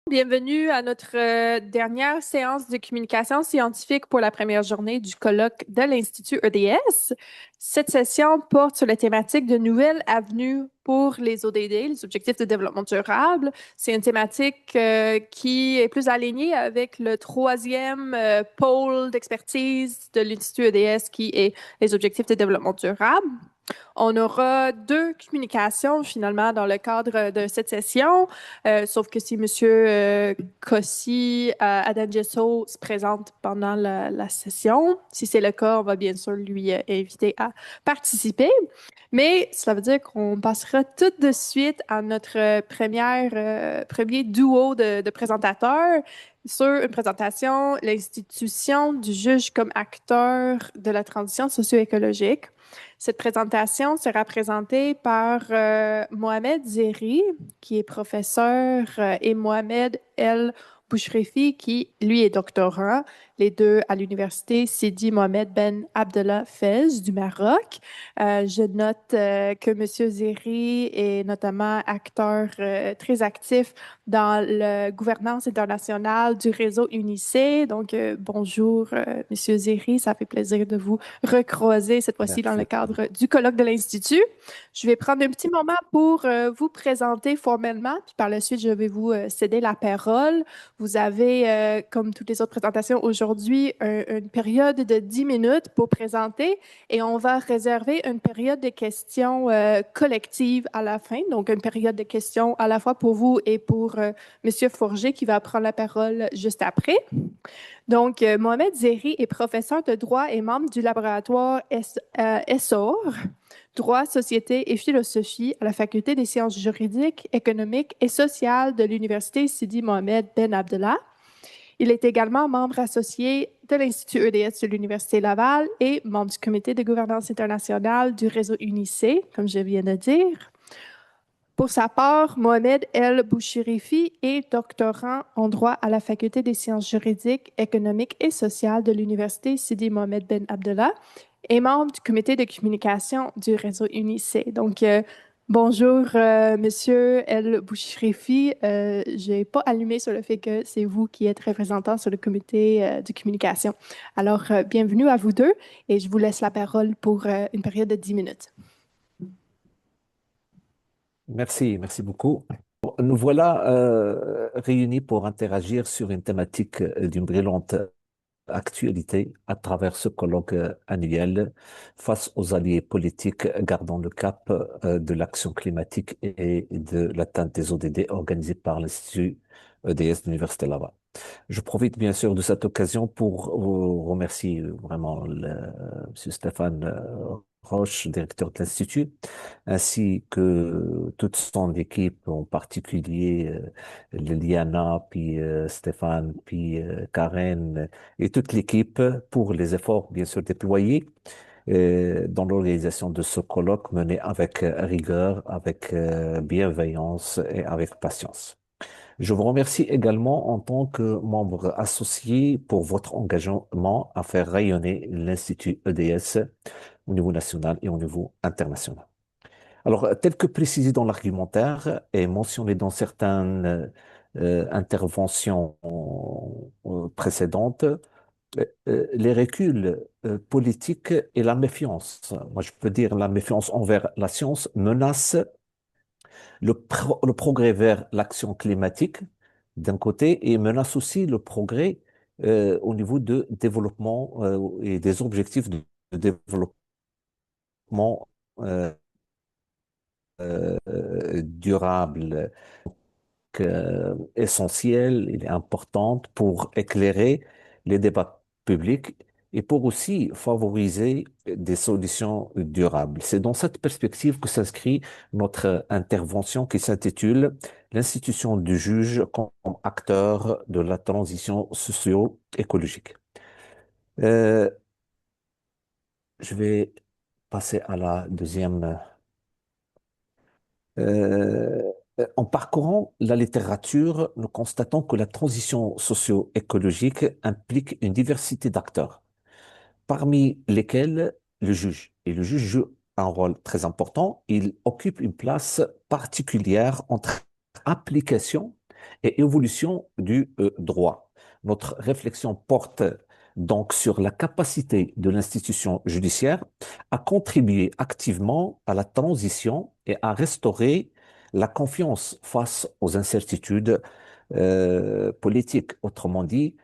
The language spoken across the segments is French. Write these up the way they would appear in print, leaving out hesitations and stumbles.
Bienvenue à notre dernière séance de communication scientifique pour la première journée du colloque de l'Institut EDS. Cette session porte sur la thématique de nouvelles avenues pour les ODD, les objectifs de développement durable. C'est une thématique qui est plus alignée avec le troisième pôle d'expertise de l'Institut EDS qui est les objectifs de développement durable. On aura deux communications finalement dans le cadre de cette session, sauf que si M. Kossi Adangeso se présente pendant la session, si c'est le cas, on va bien sûr lui inviter à participer. Mais cela veut dire qu'on passera tout de suite à notre premier duo de présentateurs sur une présentation, l'institution du juge comme acteur de la transition socio-écologique. Cette présentation sera présentée par Mohamed Zeri, qui est professeur, et Mohamed El Bouchrefi, qui, lui, est doctorant, les deux à l'université Sidi Mohamed Ben Abdallah Fez du Maroc. Je note que M. Zeri est notamment acteur très actif dans la gouvernance internationale du réseau UNICE. Donc, bonjour, M. Zeri, ça fait plaisir de vous recroiser cette fois-ci dans le Merci. cadre du colloque de l'Institut. Je vais prendre un petit moment pour vous présenter formellement, puis par la suite, je vais vous céder la parole. Vous avez, comme toutes les autres présentations aujourd'hui, une période de 10 minutes pour présenter et on va réserver une période de questions collectives à la fin, donc une période de questions à la fois pour vous et pour M. Fourger qui va prendre la parole juste après. Donc, Mohamed Zeri est professeur de droit et membre du laboratoire ESSOR, droit, société et philosophie à la Faculté des sciences juridiques, économiques et sociales de l'Université Sidi Mohamed Ben Abdallah. Il est également membre associé de l'Institut EDS de l'Université Laval et membre du comité de gouvernance internationale du réseau UNICE, comme je viens de dire. Pour sa part, Mohamed El Bouchirifi est doctorant en droit à la Faculté des sciences juridiques, économiques et sociales de l'Université Sidi Mohamed Ben Abdallah et membre du comité de communication du réseau UNICE. Donc, bonjour, Monsieur El Bouchirifi. Je n'ai pas allumé sur le fait que c'est vous qui êtes représentant sur le comité de communication. Alors, bienvenue à vous deux et je vous laisse la parole pour une période de 10 minutes. Merci beaucoup. Nous voilà réunis pour interagir sur une thématique d'une brillante actualité à travers ce colloque annuel face aux alliés politiques gardant le cap de l'action climatique et de l'atteinte des ODD organisé par l'Institut EDS de l'Université Laval. Je profite bien sûr de cette occasion pour vous remercier vraiment M. Stéphane Roche, directeur de l'Institut, ainsi que toute son équipe, en particulier Liliana, puis Stéphane, puis Karen, et toute l'équipe pour les efforts bien sûr déployés dans l'organisation de ce colloque mené avec rigueur, avec bienveillance et avec patience. Je vous remercie également en tant que membre associé pour votre engagement à faire rayonner l'Institut EDS au niveau national et au niveau international. Alors, tel que précisé dans l'argumentaire et mentionné dans certaines interventions précédentes, les reculs politiques et la méfiance, moi je peux dire la méfiance envers la science, menacent le progrès vers l'action climatique d'un côté et menace aussi le progrès au niveau de développement et des objectifs de développement euh, durable essentielle, il est importante pour éclairer les débats publics et pour aussi favoriser des solutions durables. C'est dans cette perspective que s'inscrit notre intervention qui s'intitule L'institution du juge comme acteur de la transition socio-écologique. Euh, je vais passer à la deuxième. Euh, En parcourant la littérature, nous constatons que la transition socio-écologique implique une diversité d'acteurs, parmi lesquels le juge. Et le juge joue un rôle très important. Il occupe une place particulière entre application et évolution du droit. Notre réflexion porte donc sur la capacité de l'institution judiciaire à contribuer activement à la transition et à restaurer la confiance face aux incertitudes politiques. Autrement dit,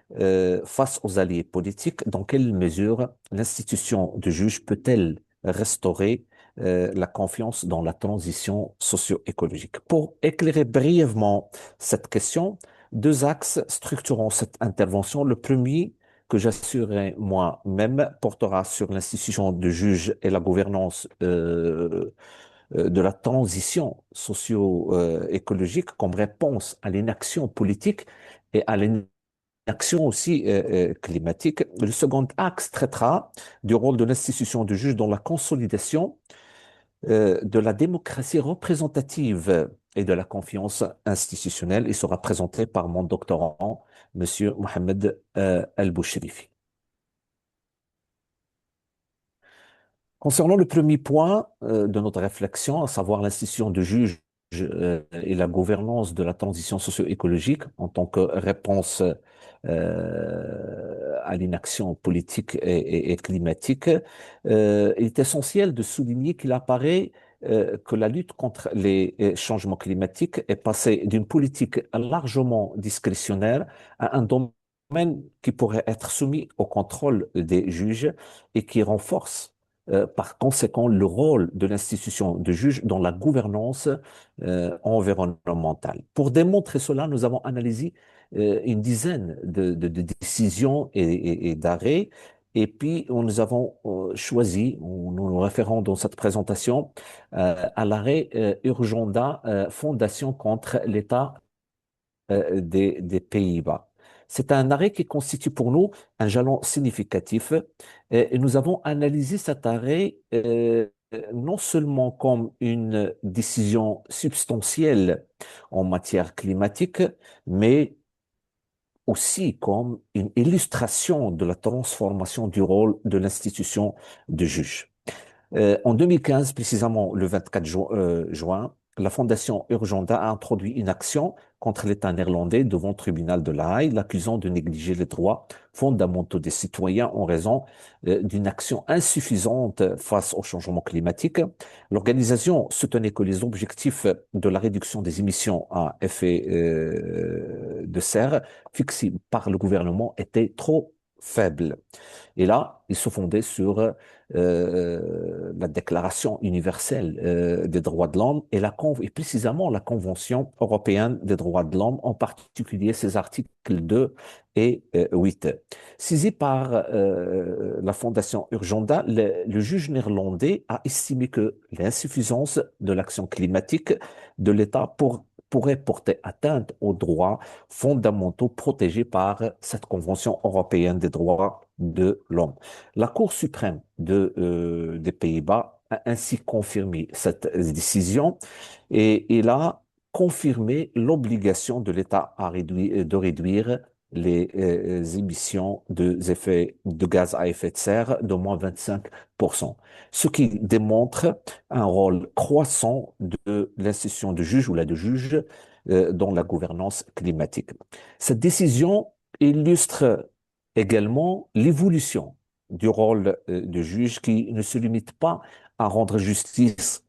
face aux alliés politiques, dans quelle mesure l'institution de juge peut-elle restaurer la confiance dans la transition socio-écologique? Pour éclairer brièvement cette question, deux axes structurant cette intervention. Le premier, que j'assurerai moi-même, portera sur l'institution de juge et la gouvernance de la transition socio-écologique comme réponse à l'inaction politique et à l'inaction aussi climatique. Le second axe traitera du rôle de l'institution de juge dans la consolidation de la démocratie représentative et de la confiance institutionnelle. Il sera présenté par mon doctorant, Monsieur Mohamed Al-Bouchrifi. Concernant le premier point de notre réflexion, à savoir l'institution de juge et la gouvernance de la transition socio-écologique en tant que réponse à l'inaction politique et climatique, il est essentiel de souligner qu'il apparaît que la lutte contre les changements climatiques est passée d'une politique largement discrétionnaire à un domaine qui pourrait être soumis au contrôle des juges et qui renforce par conséquent le rôle de l'institution de juge dans la gouvernance environnementale. Pour démontrer cela, nous avons analysé une dizaine de décisions et d'arrêts. Et puis, nous avons choisi, nous nous référons dans cette présentation à l'arrêt Urgenda Fondation contre l'État des Pays-Bas. C'est un arrêt qui constitue pour nous un jalon significatif et nous avons analysé cet arrêt non seulement comme une décision substantielle en matière climatique, mais aussi comme une illustration de la transformation du rôle de l'institution de juge. En 2015, précisément le 24 juin, la Fondation Urgenda a introduit une action contre l'État néerlandais devant le tribunal de La Haye, l'accusant de négliger les droits fondamentaux des citoyens en raison d'une action insuffisante face au changement climatique. L'organisation soutenait que les objectifs de la réduction des émissions à effet de serre fixés par le gouvernement étaient trop faibles. Et là, il se fondait sur la Déclaration universelle des droits de l'homme et précisément la Convention européenne des droits de l'homme, en particulier ses articles 2 et 8. Saisi par la Fondation Urgenda, le juge néerlandais a estimé que l'insuffisance de l'action climatique de l'État pourrait porter atteinte aux droits fondamentaux protégés par cette Convention européenne des droits de l'homme. La Cour suprême des Pays-Bas a ainsi confirmé cette décision et il a confirmé l'obligation de l'État de réduire les émissions de gaz à effet de serre de moins 25%, ce qui démontre un rôle croissant de l'institution de juge ou la de juge dans la gouvernance climatique. Cette décision illustre également l'évolution du rôle de juge qui ne se limite pas à rendre justice,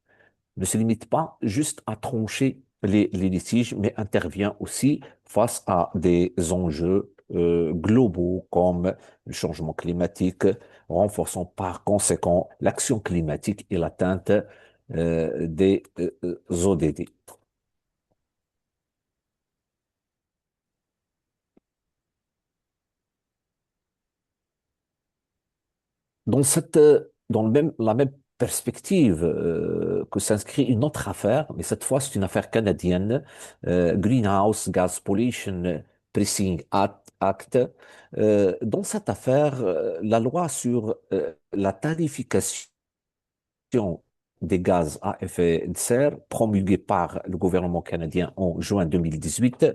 ne se limite pas juste à trancher les litiges, mais intervient aussi face à des enjeux globaux comme le changement climatique, renforçant par conséquent l'action climatique et l'atteinte des ODD. Dans la même perspective que s'inscrit une autre affaire, mais cette fois c'est une affaire canadienne, Greenhouse Gas Pollution Pricing Act. Dans cette affaire, la loi sur la tarification des gaz à effet de serre promulguée par le gouvernement canadien en juin 2018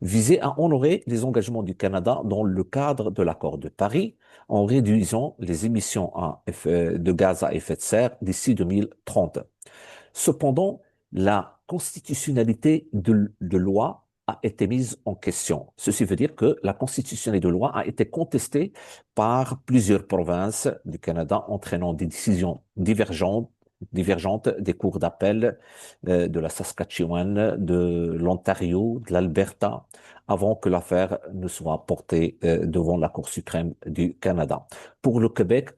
visait à honorer les engagements du Canada dans le cadre de l'accord de Paris en réduisant les émissions de gaz à effet de serre d'ici 2030. Cependant, la constitutionnalité de loi a été mise en question. Ceci veut dire que la constitutionnalité de loi a été contestée par plusieurs provinces du Canada, entraînant des décisions divergentes des cours d'appel de la Saskatchewan, de l'Ontario, de l'Alberta, avant que l'affaire ne soit portée devant la Cour suprême du Canada. Pour le Québec,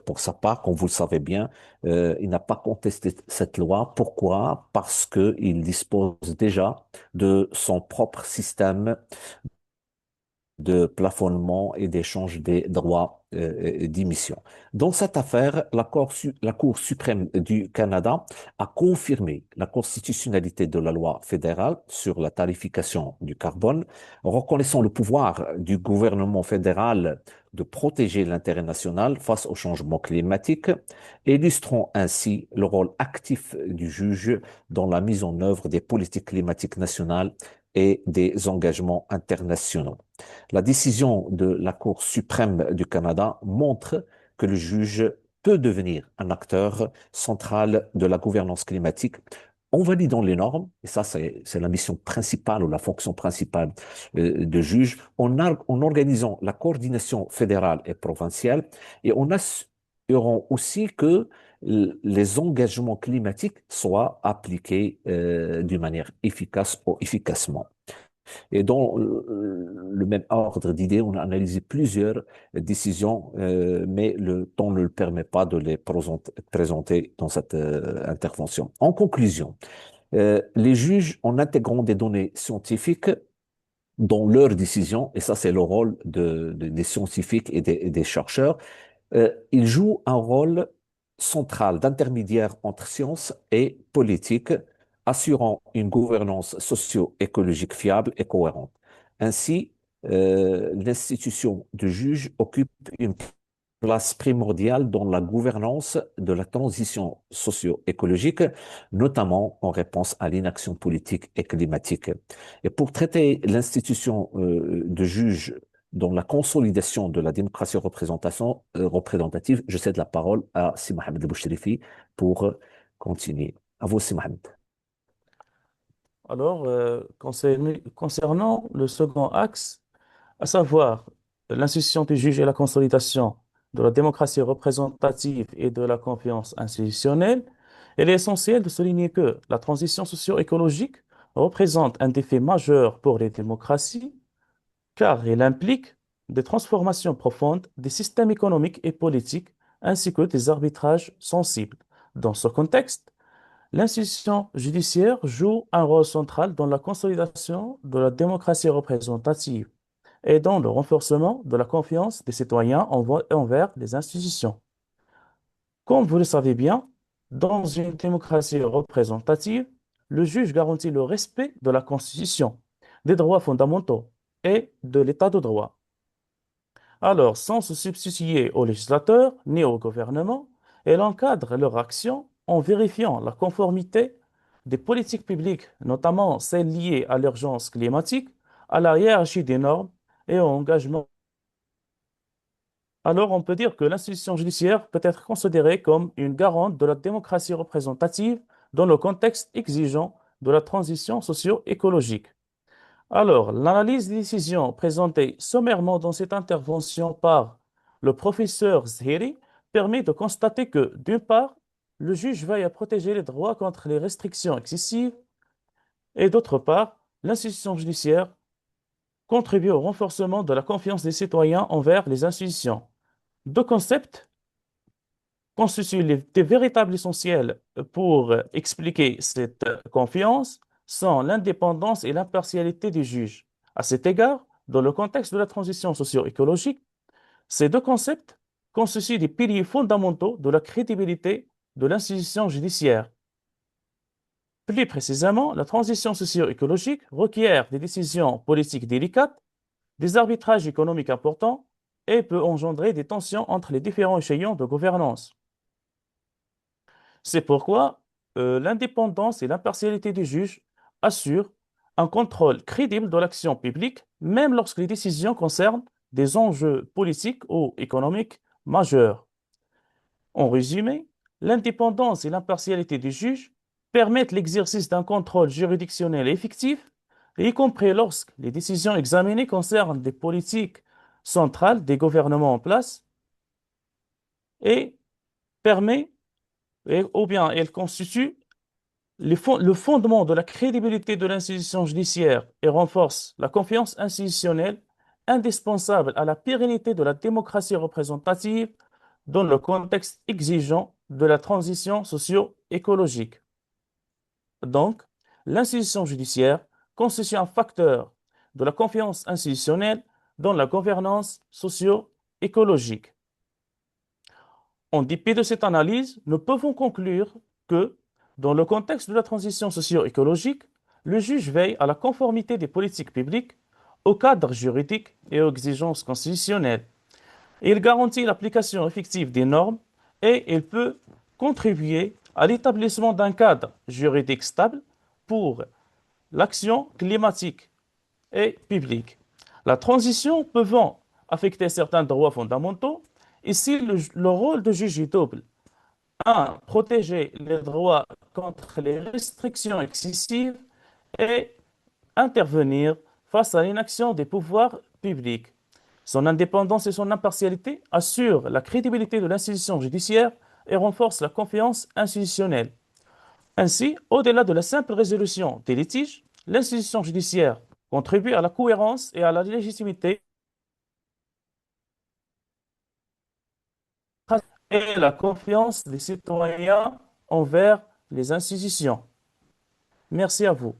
pour sa part, comme vous le savez bien, il n'a pas contesté cette loi. Pourquoi? Parce qu'il dispose déjà de son propre système de plafonnement et d'échange des droits d'émission. Dans cette affaire, la Cour suprême du Canada a confirmé la constitutionnalité de la loi fédérale sur la tarification du carbone, reconnaissant le pouvoir du gouvernement fédéral de protéger l'intérêt national face au changement climatique, illustrant ainsi le rôle actif du juge dans la mise en œuvre des politiques climatiques nationales et des engagements internationaux. La décision de la Cour suprême du Canada montre que le juge peut devenir un acteur central de la gouvernance climatique en validant les normes, et ça c'est la mission principale ou la fonction principale de juge, en organisant la coordination fédérale et provinciale, et en assurant aussi que les engagements climatiques soient appliqués d'une manière efficace ou efficacement. Et dans le même ordre d'idées, on a analysé plusieurs décisions, mais le temps ne le permet pas de les présenter dans cette intervention. En conclusion, les juges, en intégrant des données scientifiques dans leurs décisions, et ça c'est le rôle des scientifiques et des chercheurs, il joue un rôle central d'intermédiaire entre science et politique, assurant une gouvernance socio-écologique fiable et cohérente. Ainsi, l'institution de juge occupe une place primordiale dans la gouvernance de la transition socio-écologique, notamment en réponse à l'inaction politique et climatique. Et pour traiter l'institution de juge dans la consolidation de la démocratie représentative, je cède la parole à Si Mohamed El Bouchrifi pour continuer. À vous, Si Mohamed. Alors, concernant le second axe, à savoir l'institution du juge et la consolidation de la démocratie représentative et de la confiance institutionnelle, il est essentiel de souligner que la transition socio-écologique représente un défi majeur pour les démocraties car elle implique des transformations profondes des systèmes économiques et politiques ainsi que des arbitrages sensibles. Dans ce contexte, l'institution judiciaire joue un rôle central dans la consolidation de la démocratie représentative et dans le renforcement de la confiance des citoyens envers les institutions. Comme vous le savez bien, dans une démocratie représentative, le juge garantit le respect de la Constitution, des droits fondamentaux et de l'état de droit. Alors, sans se substituer aux législateurs ni au gouvernement, elle encadre leur action en vérifiant la conformité des politiques publiques, notamment celles liées à l'urgence climatique, à la hiérarchie des normes et au engagement. Alors, on peut dire que l'institution judiciaire peut être considérée comme une garante de la démocratie représentative dans le contexte exigeant de la transition socio-écologique. Alors, l'analyse des décisions présentées sommairement dans cette intervention par le professeur Zhiri permet de constater que, d'une part, le juge veille à protéger les droits contre les restrictions excessives et d'autre part, l'institution judiciaire contribue au renforcement de la confiance des citoyens envers les institutions. Deux concepts constituent des véritables essentiels pour expliquer cette confiance sont l'indépendance et l'impartialité du juge. À cet égard, dans le contexte de la transition socio-écologique, ces deux concepts constituent des piliers fondamentaux de la crédibilité de l'institution judiciaire. Plus précisément, la transition socio-écologique requiert des décisions politiques délicates, des arbitrages économiques importants et peut engendrer des tensions entre les différents échelons de gouvernance. C'est pourquoi l'indépendance et l'impartialité du juge assurent un contrôle crédible de l'action publique, même lorsque les décisions concernent des enjeux politiques ou économiques majeurs. En résumé, l'indépendance et l'impartialité du juge permettent l'exercice d'un contrôle juridictionnel effectif, y compris lorsque les décisions examinées concernent des politiques centrales des gouvernements en place, et permet, ou bien elle constitue le fondement de la crédibilité de l'institution judiciaire et renforce la confiance institutionnelle indispensable à la pérennité de la démocratie représentative dans le contexte exigeant de la transition socio-écologique. Donc, l'institution judiciaire constitue un facteur de la confiance institutionnelle dans la gouvernance socio-écologique. En dépit de cette analyse, nous pouvons conclure que, dans le contexte de la transition socio-écologique, le juge veille à la conformité des politiques publiques au cadre juridique et aux exigences constitutionnelles. Il garantit l'application effective des normes et il peut contribuer à l'établissement d'un cadre juridique stable pour l'action climatique et publique. La transition pouvant affecter certains droits fondamentaux, ici le rôle de juge est double. 1. Protéger les droits contre les restrictions excessives et intervenir face à l'inaction des pouvoirs publics. Son indépendance et son impartialité assurent la crédibilité de l'institution judiciaire et renforcent la confiance institutionnelle. Ainsi, au-delà de la simple résolution des litiges, l'institution judiciaire contribue à la cohérence et à la légitimité et la confiance des citoyens envers les institutions. Merci à vous.